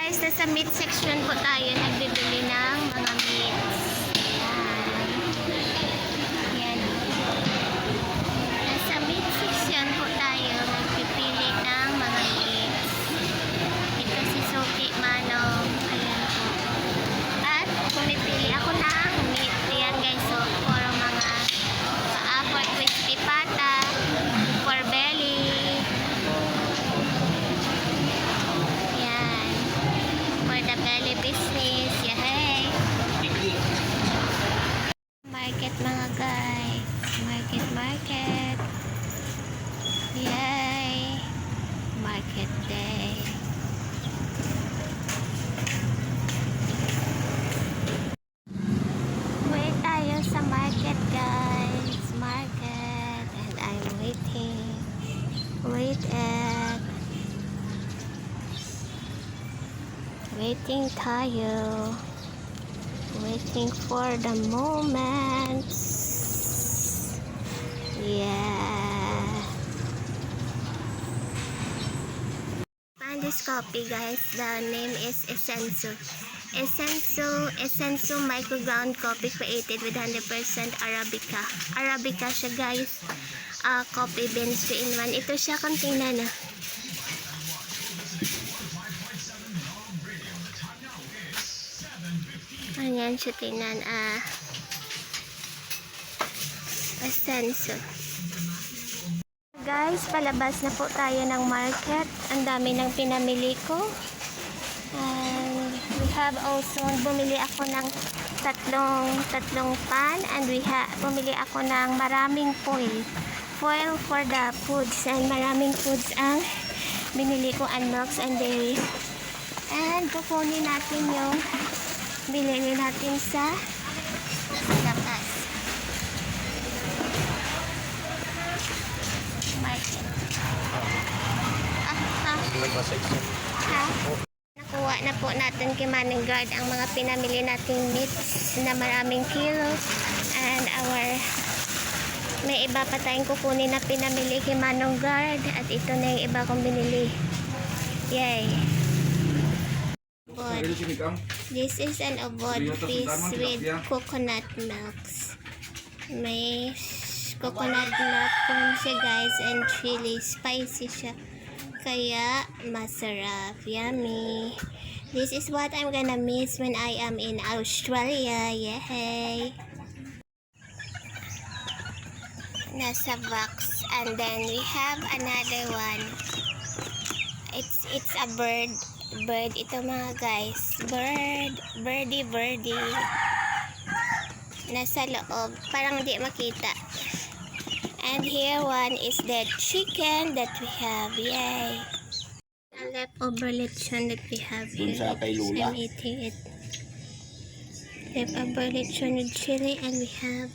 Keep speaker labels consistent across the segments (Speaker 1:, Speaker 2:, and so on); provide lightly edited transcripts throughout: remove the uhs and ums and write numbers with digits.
Speaker 1: Guys, nasa meat section po tayo. Nagbibili ng mga meats. Yan. Nasa meat section po tayo. Nagpipili ng mga meats. Ito si Sophie Manong. Ayan po. At pumipili ako ng meat. Ayan guys. So, for mga paa, for crispy pata, for belly. The belly business, yay! Market mga guys, market, yay! Market day. Wait tayo sa market guys, market, and I'm waiting. Waiting tayo. Waiting for the moments. Yeah. Find this coffee guys. The name is Essenso. Essenso microground coffee created with 100% Arabica. Arabica siya guys. Coffee beans 2-in-1. Ito siya kung tingnan na. Ayan siya tingnan. Essenso. Guys, palabas na po tayo ng market. Ang dami ng pinamili ko. And we have also, bumili ako ng tatlong pan. And bumili ako ng maraming foil for the foods. And maraming foods ang binili ko, and milks and dairy. And kukunin natin yung binili natin sa labas. Market. Nakuha na po natin kay Manong Guard ang mga pinamili nating meats na maraming kilo. And may iba pa tayong kukunin na pinamili kay Manong Guard. At ito na yung iba kong binili. Yay! This is an avod fish with coconut milks. May coconut milk po siya guys, and chili. Spicy siya. Kaya masarap. Yummy. This is what I'm gonna miss when I am in Australia. Yay! Nasa box. And then we have another one. It's a bird ito mga guys, birdie nasa loob, parang di makita. And here one is the chicken that we have. Yay! A leftover lechon that we have here. I'm eating it. Leftover lechon with chili, and we have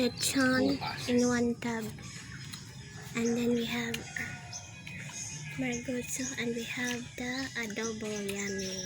Speaker 1: lechon in one tub. And then we have margoso, and we have the adobo. Yummy.